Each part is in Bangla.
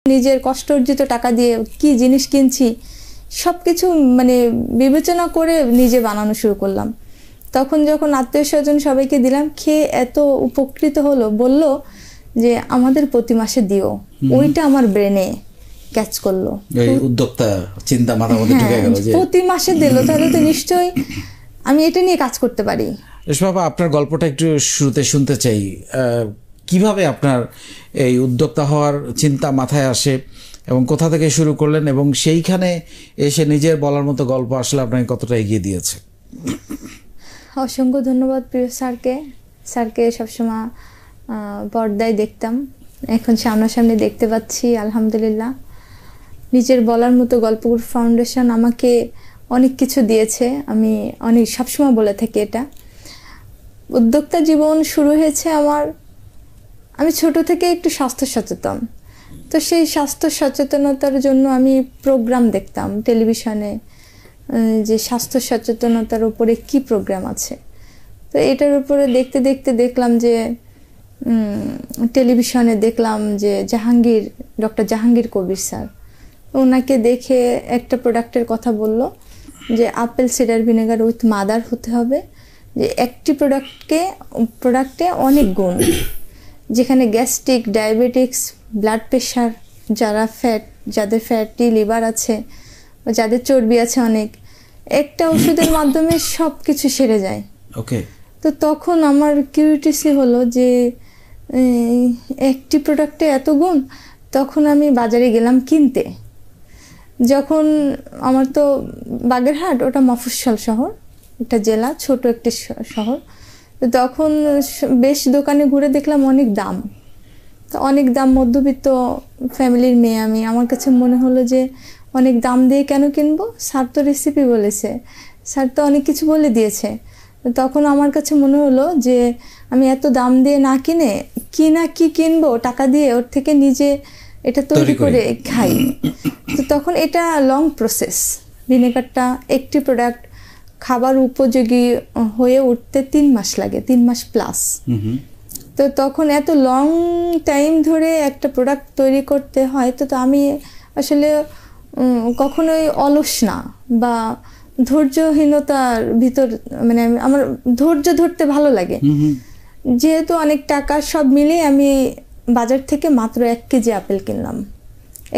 নিজের কষ্ট অর্জিত টাকা দিয়ে কি জিনিস কিনছি সবকিছু মানে বিবেচনা করে নিজে বানানো শুরু করলাম। তখন যখন আত্মীয়স্বজন সবাইকে দিলাম, খেয়ে এত উপকৃত হলো, বলল যে আমাদের প্রতি মাসে দিও। ওইটা আমার ব্রেনে ক্যাচ করলো, এই উদ্যোক্তা চিন্তা মাথার মধ্যে ঢুকে গেল যে প্রতি মাসে দিল, তাহলে তো নিশ্চয়ই আমি এটা নিয়ে কাজ করতে পারি। রেশমা, আপনার গল্পটা একটু শুরুতে শুনতে চাই। কিভাবে আপনার এই উদ্যোক্তা হওয়ার চিন্তা মাথায় আসে এবং কোথা থেকে শুরু করলেন, এবং সেইখানে এসে নিজের বলার মতো গল্প আসলে আপনাকে কতটা এগিয়ে দিয়েছে? অসংখ্য ধন্যবাদ প্রিয় স্যারকে সবসময় পর্দায় দেখতাম, এখন সামনাসামনি দেখতে পাচ্ছি, আলহামদুলিল্লাহ। নিজের বলার মতো গল্পগুলো ফাউন্ডেশন আমাকে অনেক কিছু দিয়েছে, আমি অনেক সবসময় বলে থাকি এটা। উদ্যোক্তা জীবন শুরু হয়েছে আমি ছোট থেকে একটু স্বাস্থ্য সচেতন, তো সেই স্বাস্থ্য সচেতনতার জন্য আমি প্রোগ্রাম দেখতাম টেলিভিশনে, যে স্বাস্থ্য সচেতনতার উপরে কি প্রোগ্রাম আছে। তো এটার উপরে দেখতে দেখতে দেখলাম যে টেলিভিশনে দেখলাম যে ডক্টর জাহাঙ্গীর কবির স্যার, ওনাকে দেখে একটা প্রোডাক্টের কথা বলল যে apple cider vinegar with mother হতে হবে, যে একটি প্রোডাক্টে অনেক গুণ, যেখানে গ্যাস্ট্রিক, ডায়াবেটিক্স, ব্লাড প্রেশার, যাদের ফ্যাটি লিভার আছে, যাদের চর্বি আছে অনেক, একটা ওষুধের মাধ্যমে সব কিছু সেরে যায়। ওকে। তো তখন আমার কিউরিওসিটি হলো যে একটি প্রোডাক্টে এত গুণ। তখন আমি বাজারে গেলাম কিনতে। যখন আমার তো বাগেরহাট, ওটা মফস্বল শহর, একটা জেলা, ছোট একটি শহর। তো তখন বেশ দোকানে ঘুরে দেখলাম অনেক দাম, তো অনেক দাম, মধ্যবিত্ত ফ্যামিলির মেয়ে আমি, আমার কাছে মনে হলো যে অনেক দাম দিয়ে কেন কিনবো, স্যার তো রেসিপি বলেছে, স্যার তো অনেক কিছু বলে দিয়েছে। তখন আমার কাছে মনে হলো যে আমি এত দাম দিয়ে না কিনে কি কিনবো টাকা দিয়ে, ওর থেকে নিজে এটা তৈরি করে খাই। তো তখন এটা লং প্রসেস, ভিনেগারটা একটি প্রোডাক্ট খাবার উপযোগী হয়ে উঠতে 3 মাস লাগে, 3 মাস প্লাস। তো তখন এত লং টাইম ধরে একটা প্রোডাক্ট তৈরি করতে হয়, তো আমি আসলে কখনোই অলস না বা ধৈর্যহীনতার ভিতর, মানে আমার ধৈর্য ধরতে ভালো লাগে। যেহেতু অনেক টাকা সব মিলিয়ে আমি বাজার থেকে মাত্র 1 কেজি আপেল কিনলাম।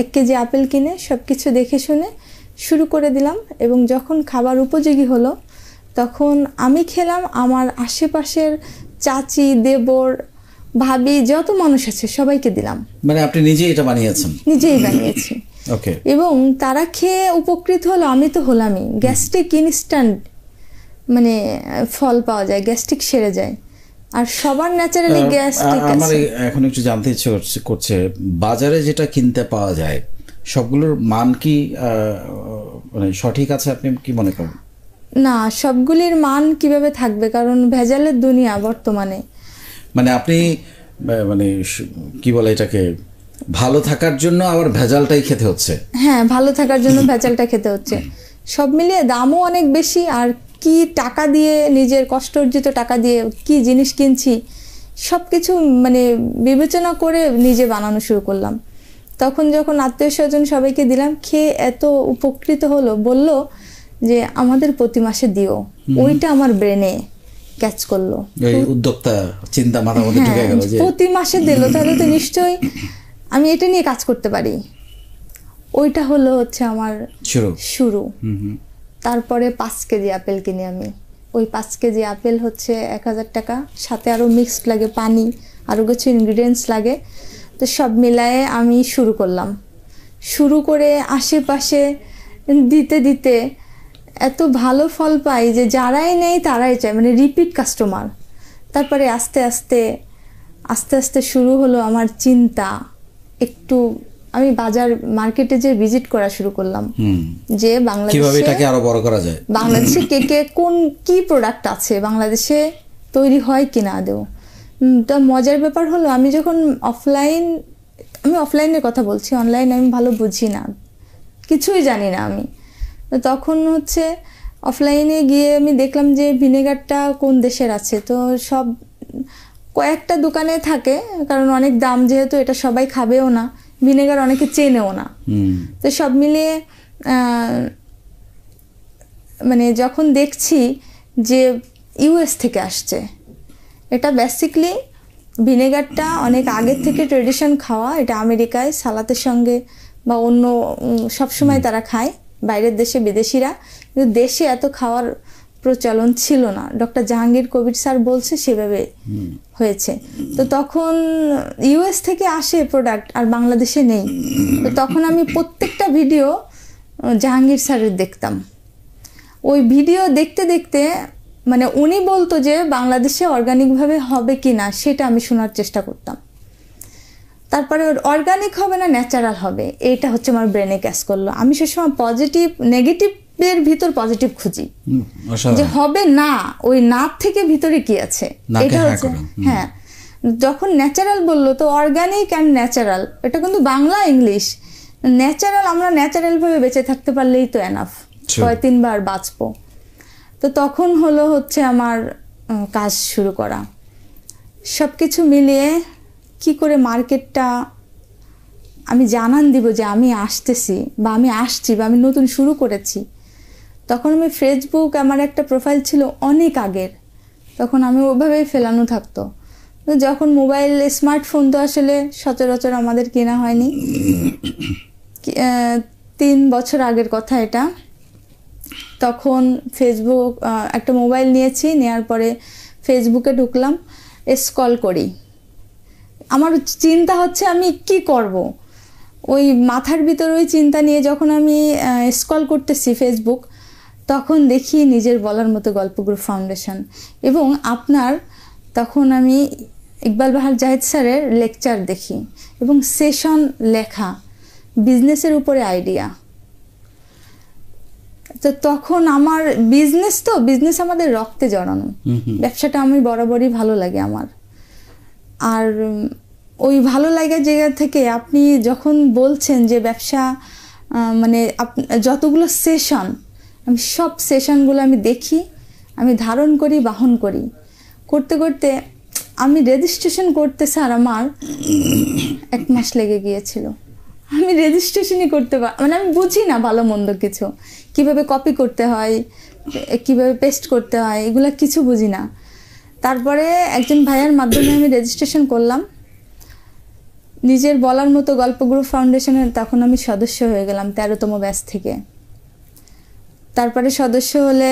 1 কেজি আপেল কিনে সব কিছু দেখে শুনে শুরু করে দিলাম, এবং যখন খাবার উপযোগী হলো তখন আমি খেলাম, আমার আশেপাশের চাচি, দেবর, ভাবি, যত মানুষ আছে সবাইকে দিলাম। মানে আপনি নিজেই এটা বানিয়েছেন? নিজেই বানিয়েছি। ওকে। এবং তারা খেয়ে উপকৃত হলো, আমি তো হলামই। গ্যাস্ট্রিক ইনস্ট্যান্ট মানে ফল পাওয়া যায়, গ্যাস্ট্রিক সেরে যায়, আর সবার ন্যাচারালি গ্যাস্ট্রিক আছে। আমার এখন একটু জানতে ইচ্ছে করছে, বাজারে যেটা কিনতে পাওয়া যায় সবগুলোর মান কি মানে সঠিক আছে, আপনি কি মনে করেন? না, সবগুলির মান কিভাবে থাকবে, কারণ ভেজালের দুনিয়া বর্তমানে। মানে আপনি মানে কি বলে এটাকে, ভালো থাকার জন্য আবার ভেজালটাই খেতে হচ্ছে? হ্যাঁ, ভালো থাকার জন্য ভেজালটা খেতে হচ্ছে। সব মিলিয়ে দামও অনেক বেশি, আর কি টাকা দিয়ে, নিজের কষ্ট অর্জিত টাকা দিয়ে কি জিনিস কিনছি সব কিছু মানে বিবেচনা করে নিজে বানানো শুরু করলাম। তখন যখন আত্মীয়স্বজন সবাইকে দিলাম, খেয়ে এত উপকৃত হলো, বলল যে আমাদের প্রতি মাসে দিও। ওইটা আমার ব্রেনে ক্যাচ করলো, এই উদ্যোক্তা চিন্তা মাথার মধ্যে ঢুকে গেল যে প্রতি মাসে দিল, তাহলে তো নিশ্চয়ই আমি এটা নিয়ে কাজ করতে পারি। ওইটা হচ্ছে আমার শুরু। তারপরে 5 কেজি আপেল কিনি আমি। ওই 5 কেজি আপেল হচ্ছে 1000 টাকা, সাথে আরও মিক্সড লাগে, পানি, আরও কিছু ইনগ্রিডিয়েন্টস লাগে। তো সব মিলায়ে আমি শুরু করলাম। শুরু করে আশেপাশে দিতে দিতে এত ভালো ফল পাই যে যারাই নেই তারাই চায়, মানে রিপিট কাস্টমার। তারপরে আস্তে আস্তে শুরু হলো আমার চিন্তা, একটু আমি বাজার মার্কেটে যে ভিজিট করা শুরু করলাম, যে বাংলাদেশে আরো বড় করা যায়, বাংলাদেশে কি প্রোডাক্ট আছে, বাংলাদেশে তৈরি হয় কিনা আদৌ। তো মজার ব্যাপার হলো, আমি যখন অফলাইনের কথা বলছি, অনলাইন আমি ভালো বুঝি না, কিছুই জানি না আমি। তখন অফলাইনে গিয়ে আমি দেখলাম যে ভিনেগারটা কোন দেশের আছে। তো সব কয়েকটা দোকানে থাকে, কারণ অনেক দাম, যেহেতু এটা সবাই খাবেও না, ভিনেগার অনেকে চেনেও না। তো সব মিলিয়ে মানে যখন দেখছি যে ইউএস থেকে আসছে, এটা বেসিকলি ভিনেগারটা অনেক আগের থেকে ট্রেডিশন খাওয়া, এটা আমেরিকায় সালাতের সঙ্গে বা অন্য সবসময় তারা খায়, বাইরের দেশে বিদেশিরা, কিন্তু দেশে এত খাওয়ার প্রচলন ছিল না। ডক্টর জাহাঙ্গীর কবির স্যার বলছে সেভাবে হয়েছে। তো তখন ইউএস থেকে আসে প্রোডাক্ট আর বাংলাদেশে নেই। তো তখন আমি প্রত্যেকটা ভিডিও জাহাঙ্গীর স্যারের দেখতাম। ওই ভিডিও দেখতে দেখতে মানে উনি বলতো যে বাংলাদেশে অর্গানিকভাবে হবে কি না সেটা আমি শোনার চেষ্টা করতাম। তারপরে অর্গানিক হবে না ন্যাচারাল হবে, এইটা হচ্ছে আমার ব্রেনে ক্যাচ করলো। আমি সবসময় পজিটিভ নেগেটিভের ভিতর পজিটিভ খুঁজি, যে হবে না, ওই না থেকে ভিতরে কি আছে এটা হচ্ছে। হ্যাঁ, যখন ন্যাচারাল বললো তো অর্গানিক অ্যান্ড ন্যাচারাল, এটা কিন্তু বাংলা ইংলিশ। ন্যাচারাল, আমরা ন্যাচারাল ভাবে বেঁচে থাকতে পারলেই তো এনাফ, কয়েক বার বাঁচবো। তো তখন হচ্ছে আমার কাজ শুরু করা, সব কিছু মিলিয়ে কি করে মার্কেটটা আমি জানান দিব যে আমি আসতেছি বা আমি আসছি বা আমি নতুন শুরু করেছি। তখন আমি ফেসবুক, আমার একটা প্রোফাইল ছিল অনেক আগের, তখন আমি ওভাবেই ফেলানো থাকতো। যখন মোবাইল স্মার্টফোন তো আসলে সচরাচর আমাদের কেনা হয়নি, 3 বছর আগের কথা এটা। তখন ফেসবুক, একটা মোবাইল নিয়েছি, নেওয়ার পরে ফেসবুকে ঢুকলাম, স্ক্রল করি। আমার চিন্তা হচ্ছে আমি কি করব, ওই মাথার ভিতর ওই চিন্তা নিয়ে যখন আমি স্ক্রল করতেছি ফেসবুক, তখন দেখি নিজের বলার মতো গল্প গ্রুপ ফাউন্ডেশন। এবং আপনার তখন আমি ইকবাল বাহার জাহিদ স্যারের লেকচার দেখি এবং সেশন লেখা বিজনেসের উপরে আইডিয়া। তো তখন আমার বিজনেস আমাদের রক্তে জড়ানো, ব্যবসাটা আমি বরাবরই ভালো লাগে আমার। আর ওই ভালো লাগার জায়গা থেকে আপনি যখন বলছেন যে ব্যবসা মানে যতগুলো সেশন, আমি সব সেশনগুলো আমি দেখি, আমি ধারণ করি, বাহন করি, করতে করতে আমি রেজিস্ট্রেশন করতে স্যার আমার 1 মাস লেগে গিয়েছিল। আমি রেজিস্ট্রেশনই করতে মানে আমি বুঝি না ভালো মন্দ কিছু, কিভাবে কপি করতে হয়, কিভাবে পেস্ট করতে হয়, এগুলো কিছু বুঝি না। তারপরে একজন ভাইয়ার মাধ্যমে আমি রেজিস্ট্রেশন করলাম নিজের বলার মতো গল্প গ্রুপ ফাউন্ডেশনের। তখন আমি সদস্য হয়ে গেলাম 13তম ব্যাচ থেকে। তারপরে সদস্য হলে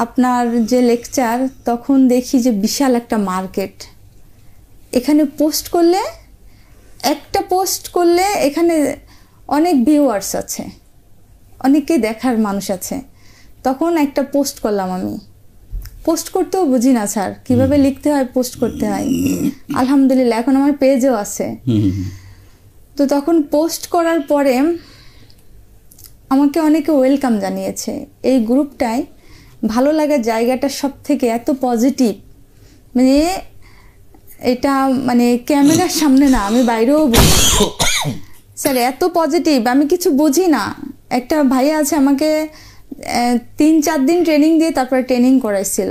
আপনার যে লেকচার, তখন দেখি যে বিশাল একটা মার্কেট। এখানে একটা পোস্ট করলে এখানে অনেক ভিউয়ার্স আছে, অনেকে দেখার মানুষ আছে। তখন একটা পোস্ট করলাম, আমি পোস্ট করতেও বুঝি না স্যার, কিভাবে লিখতে হয়, পোস্ট করতে হয়। আলহামদুলিল্লাহ এখন আমার পেজও আছে। তো তখন পোস্ট করার পরে আমাকে অনেকে ওয়েলকাম জানিয়েছে। এই গ্রুপটায় ভালো লাগার জায়গাটা সব থেকে এত পজিটিভ, মানে এটা মানে ক্যামেরার সামনে না, আমি বাইরেও বলি স্যার এত পজিটিভ, আমি কিছু বুঝি না। একটা ভাইয়া আছে আমাকে 3-4 দিন ট্রেনিং দিয়ে তারপরে ট্রেনিং করাইছিল,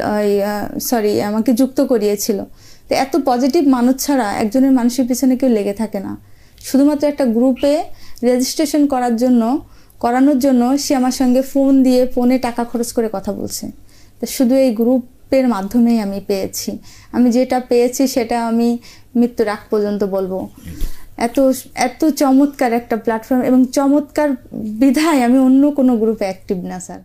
আমাকে যুক্ত করিয়েছিল। তো এত পজিটিভ মানুষ ছাড়া একজনের মানুষের পিছনে কেউ লেগে থাকে না। শুধুমাত্র একটা গ্রুপে রেজিস্ট্রেশন করানোর জন্য সে আমার সঙ্গে ফোনে টাকা খরচ করে কথা বলছে। তো শুধু এই গ্রুপের মাধ্যমেই আমি পেয়েছি। আমি যেটা পেয়েছি সেটা আমি মৃত্যুর আগ পর্যন্ত বলবো। এত চমৎকার একটা প্ল্যাটফর্ম এবং চমৎকার বিধায় আমি অন্য কোনো গ্রুপে অ্যাক্টিভ না স্যার।